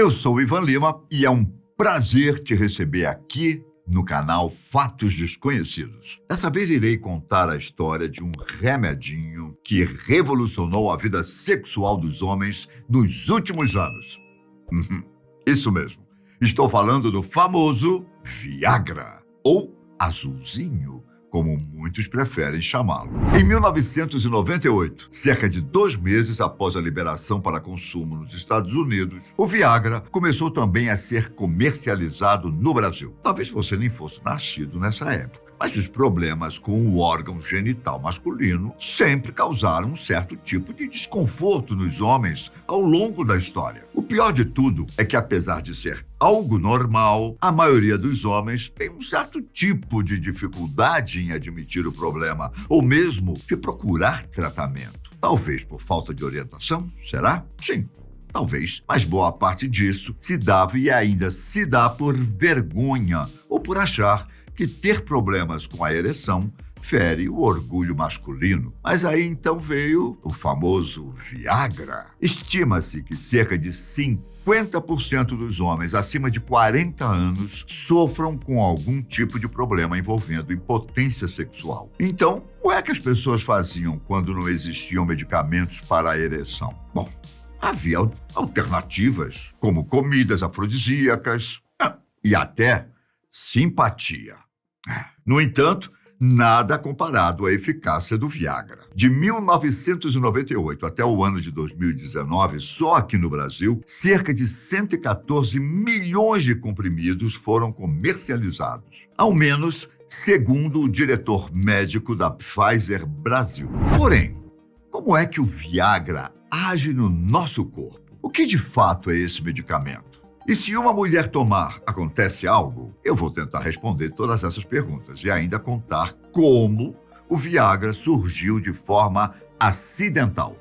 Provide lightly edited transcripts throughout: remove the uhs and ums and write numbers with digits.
Eu sou o Ivan Lima e é um prazer te receber aqui no canal Fatos Desconhecidos. Dessa vez irei contar a história de um remedinho que revolucionou a vida sexual dos homens nos últimos anos. Isso mesmo. Estou falando do famoso Viagra, ou azulzinho, como muitos preferem chamá-lo. Em 1998, cerca de 2 meses após a liberação para consumo nos Estados Unidos, o Viagra começou também a ser comercializado no Brasil. Talvez você nem fosse nascido nessa época, mas os problemas com o órgão genital masculino sempre causaram um certo tipo de desconforto nos homens ao longo da história. O pior de tudo é que, apesar de ser algo normal, a maioria dos homens tem um certo tipo de dificuldade em admitir o problema, ou mesmo de procurar tratamento. Talvez por falta de orientação, será? Sim. Talvez, mas boa parte disso se dava e ainda se dá por vergonha ou por achar que ter problemas com a ereção fere o orgulho masculino. Mas aí então veio o famoso Viagra. Estima-se que cerca de 50% dos homens acima de 40 anos sofram com algum tipo de problema envolvendo impotência sexual. Então, o que as pessoas faziam quando não existiam medicamentos para a ereção? Bom, havia alternativas, como comidas afrodisíacas e até simpatia. No entanto, nada comparado à eficácia do Viagra. De 1998 até o ano de 2019, só aqui no Brasil, cerca de 114 milhões de comprimidos foram comercializados. Ao menos, segundo o diretor médico da Pfizer Brasil. Porém, como é que o Viagra age no nosso corpo? O que de fato é esse medicamento? E se uma mulher tomar, acontece algo? Eu vou tentar responder todas essas perguntas e ainda contar como o Viagra surgiu de forma acidental.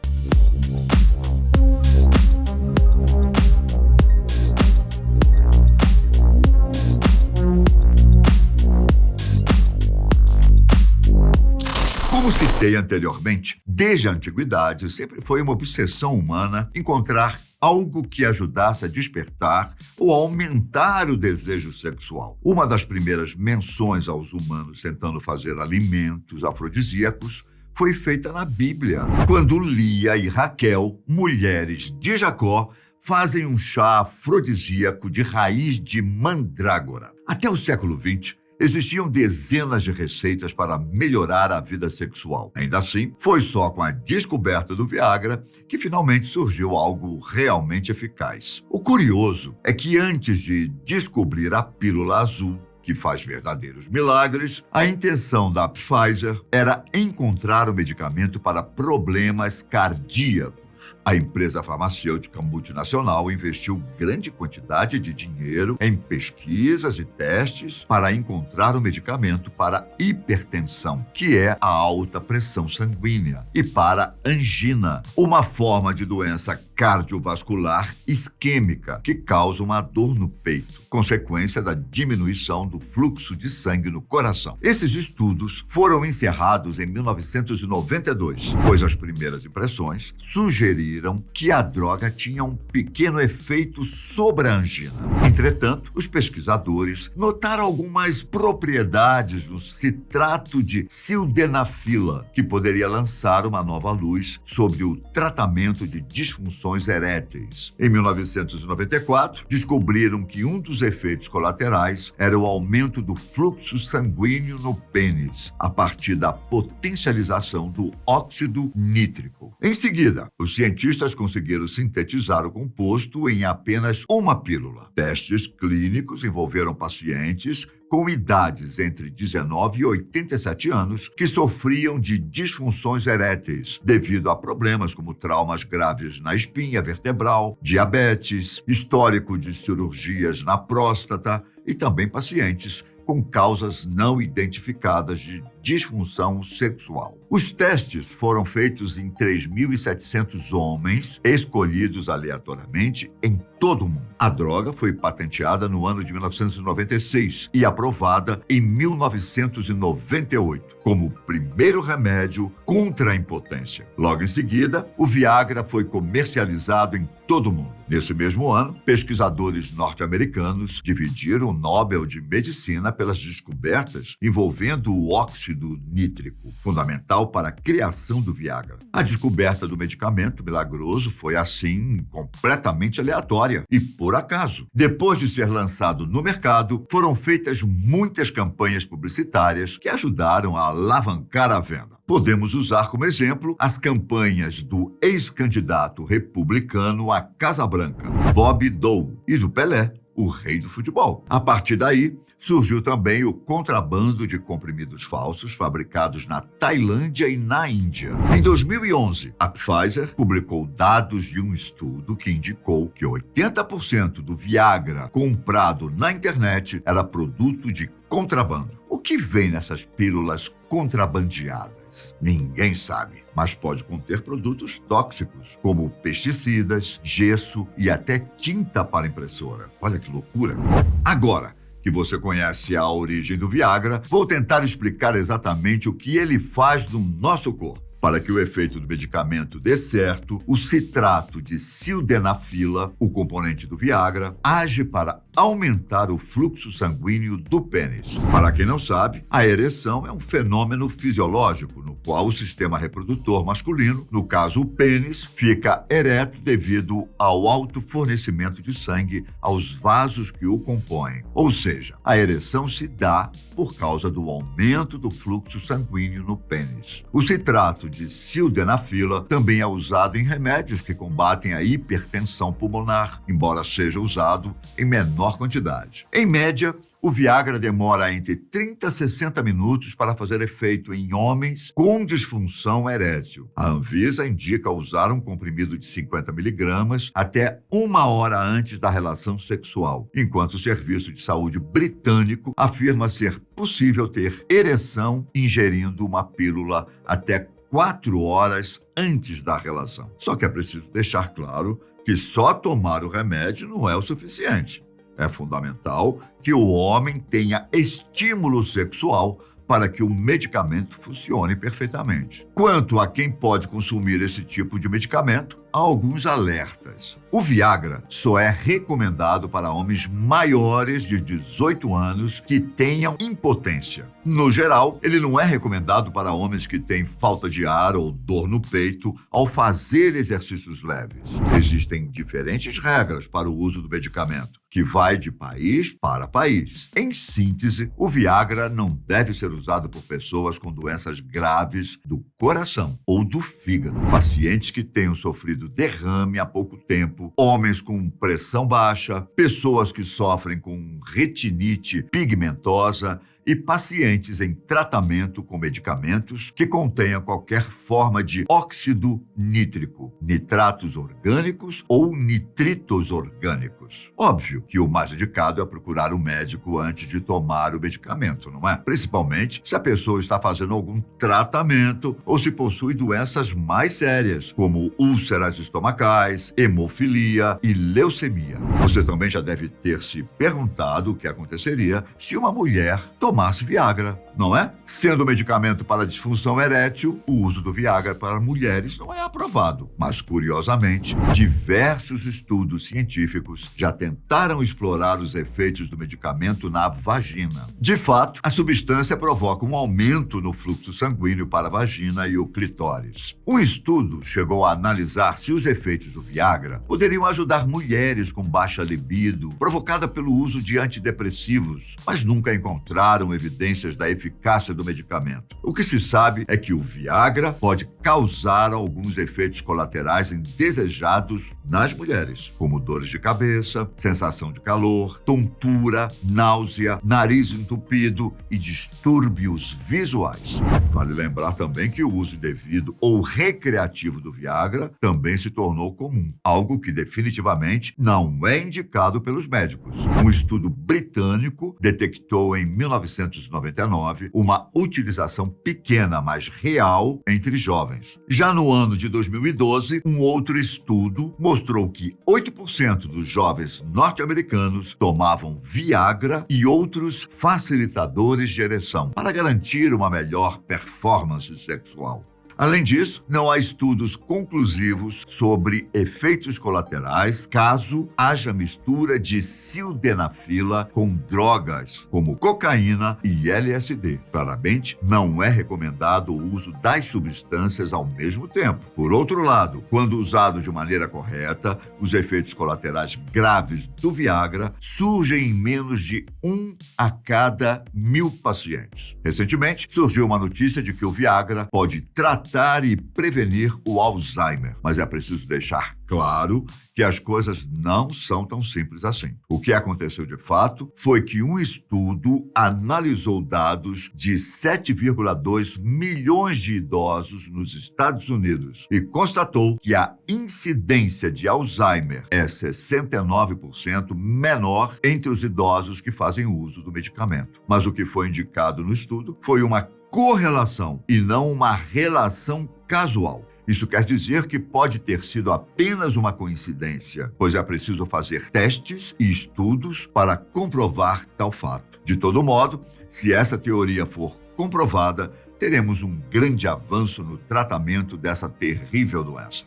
Como citei anteriormente, desde a antiguidade sempre foi uma obsessão humana encontrar algo que ajudasse a despertar ou a aumentar o desejo sexual. Uma das primeiras menções aos humanos tentando fazer alimentos afrodisíacos foi feita na Bíblia, quando Lia e Raquel, mulheres de Jacó, fazem um chá afrodisíaco de raiz de mandrágora. Até o século XX, existiam dezenas de receitas para melhorar a vida sexual. Ainda assim, foi só com a descoberta do Viagra que finalmente surgiu algo realmente eficaz. O curioso é que antes de descobrir a pílula azul, que faz verdadeiros milagres, a intenção da Pfizer era encontrar o medicamento para problemas cardíacos. A empresa farmacêutica multinacional investiu grande quantidade de dinheiro em pesquisas e testes para encontrar o medicamento para hipertensão, que é a alta pressão sanguínea, e para angina, uma forma de doença cardiovascular isquêmica que causa uma dor no peito, consequência da diminuição do fluxo de sangue no coração. Esses estudos foram encerrados em 1992, pois as primeiras impressões sugeriram que a droga tinha um pequeno efeito sobre a angina. Entretanto, os pesquisadores notaram algumas propriedades no citrato de sildenafila, que poderia lançar uma nova luz sobre o tratamento de disfunções eréteis. Em 1994, descobriram que um dos efeitos colaterais era o aumento do fluxo sanguíneo no pênis, a partir da potencialização do óxido nítrico. Em seguida, os cientistas conseguiram sintetizar o composto em apenas uma pílula. Testes clínicos envolveram pacientes com idades entre 19 e 87 anos que sofriam de disfunções eréteis devido a problemas como traumas graves na espinha vertebral, diabetes, histórico de cirurgias na próstata e também pacientes com causas não identificadas de disfunção sexual. Os testes foram feitos em 3.700 homens, escolhidos aleatoriamente em todo o mundo. A droga foi patenteada no ano de 1996 e aprovada em 1998 como o primeiro remédio contra a impotência. Logo em seguida, o Viagra foi comercializado em todo mundo. Nesse mesmo ano, pesquisadores norte-americanos dividiram o Nobel de Medicina pelas descobertas envolvendo o óxido nítrico, fundamental para a criação do Viagra. A descoberta do medicamento milagroso foi, assim, completamente aleatória e por acaso. Depois de ser lançado no mercado, foram feitas muitas campanhas publicitárias que ajudaram a alavancar a venda. Podemos usar como exemplo as campanhas do ex-candidato republicano à Casa Branca, Bob Dole, e do Pelé, o rei do futebol. A partir daí, surgiu também o contrabando de comprimidos falsos fabricados na Tailândia e na Índia. Em 2011, a Pfizer publicou dados de um estudo que indicou que 80% do Viagra comprado na internet era produto de contrabando. O que vem nessas pílulas contrabandeadas? Ninguém sabe, mas pode conter produtos tóxicos, como pesticidas, gesso e até tinta para impressora. Olha que loucura! Bom, agora que você conhece a origem do Viagra, vou tentar explicar exatamente o que ele faz no nosso corpo. Para que o efeito do medicamento dê certo, o citrato de sildenafila, o componente do Viagra, age para aumentar o fluxo sanguíneo do pênis. Para quem não sabe, a ereção é um fenômeno fisiológico no qual o sistema reprodutor masculino, no caso o pênis, fica ereto devido ao alto fornecimento de sangue aos vasos que o compõem. Ou seja, a ereção se dá por causa do aumento do fluxo sanguíneo no pênis. O citrato de sildenafila também é usado em remédios que combatem a hipertensão pulmonar, embora seja usado em menor quantidade. Em média, o Viagra demora entre 30 a 60 minutos para fazer efeito em homens com disfunção erétil. A Anvisa indica usar um comprimido de 50 miligramas até 1 hora antes da relação sexual, enquanto o Serviço de Saúde britânico afirma ser possível ter ereção ingerindo uma pílula até 4 horas antes da relação. Só que é preciso deixar claro que só tomar o remédio não é o suficiente. É fundamental que o homem tenha estímulo sexual para que o medicamento funcione perfeitamente. Quanto a quem pode consumir esse tipo de medicamento, há alguns alertas. O Viagra só é recomendado para homens maiores de 18 anos que tenham impotência. No geral, ele não é recomendado para homens que têm falta de ar ou dor no peito ao fazer exercícios leves. Existem diferentes regras para o uso do medicamento, que vai de país para país. Em síntese, o Viagra não deve ser usado por pessoas com doenças graves do coração ou do fígado, pacientes que tenham sofrido derrame há pouco tempo, homens com pressão baixa, pessoas que sofrem com retinite pigmentosa e pacientes em tratamento com medicamentos que contenham qualquer forma de óxido nítrico, nitratos orgânicos ou nitritos orgânicos. Óbvio que o mais indicado é procurar um médico antes de tomar o medicamento, não é? Principalmente se a pessoa está fazendo algum tratamento ou se possui doenças mais sérias, como úlceras estomacais, hemofilia e leucemia. Você também já deve ter se perguntado o que aconteceria se uma mulher tomasse Viagra, não é? Sendo medicamento para disfunção erétil, o uso do Viagra para mulheres não é aprovado. Mas, curiosamente, diversos estudos científicos já tentaram explorar os efeitos do medicamento na vagina. De fato, a substância provoca um aumento no fluxo sanguíneo para a vagina e o clitóris. Um estudo chegou a analisar se os efeitos do Viagra poderiam ajudar mulheres com baixa libido, provocada pelo uso de antidepressivos, mas nunca encontraram evidências da eficácia do medicamento. O que se sabe é que o Viagra pode causar alguns efeitos colaterais indesejados nas mulheres, como dores de cabeça, sensação de calor, tontura, náusea, nariz entupido e distúrbios visuais. Vale lembrar também que o uso indevido ou recreativo do Viagra também se tornou comum, algo que definitivamente não é indicado pelos médicos. Um estudo britânico detectou em 1999 uma utilização pequena, mas real, entre jovens. Já no ano de 2012, um outro estudo mostrou que 8% dos jovens norte-americanos tomavam Viagra e outros facilitadores de ereção para garantir uma melhor performance sexual. Além disso, não há estudos conclusivos sobre efeitos colaterais caso haja mistura de sildenafila com drogas como cocaína e LSD. Claramente, não é recomendado o uso das substâncias ao mesmo tempo. Por outro lado, quando usado de maneira correta, os efeitos colaterais graves do Viagra surgem em menos de 1 a cada 1000 pacientes. Recentemente, surgiu uma notícia de que o Viagra pode tratar e prevenir o Alzheimer, mas é preciso deixar claro que as coisas não são tão simples assim. O que aconteceu de fato foi que um estudo analisou dados de 7,2 milhões de idosos nos Estados Unidos e constatou que a incidência de Alzheimer é 69% menor entre os idosos que fazem uso do medicamento. Mas o que foi indicado no estudo foi uma correlação e não uma relação casual. Isso quer dizer que pode ter sido apenas uma coincidência, pois é preciso fazer testes e estudos para comprovar tal fato. De todo modo, se essa teoria for comprovada, teremos um grande avanço no tratamento dessa terrível doença.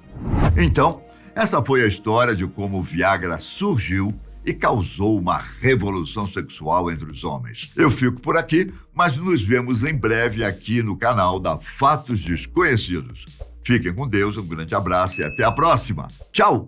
Então, essa foi a história de como o Viagra surgiu e causou uma revolução sexual entre os homens. Eu fico por aqui, mas nos vemos em breve aqui no canal da Fatos Desconhecidos. Fiquem com Deus, um grande abraço e até a próxima. Tchau!